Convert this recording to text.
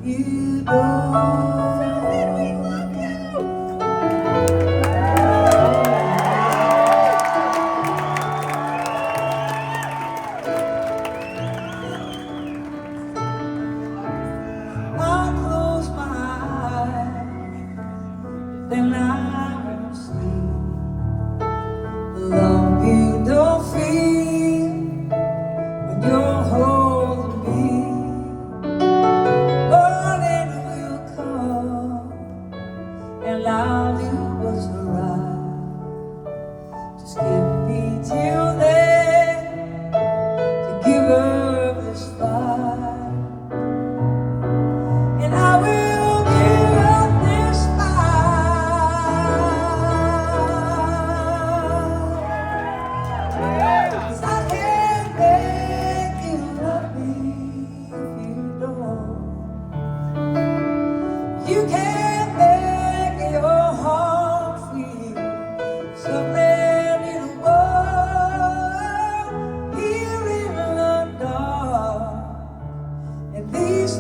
you don't. I'll close my eyes, then I will sleep. The love you don't feel when you're holding me. Morning will come, and I'll do what's right. Just give me till then to give up this fight. And I will give up this fight. 'Cause I can't make you love me if you don't. You can't make your heart feel something in the world here in the dark. And these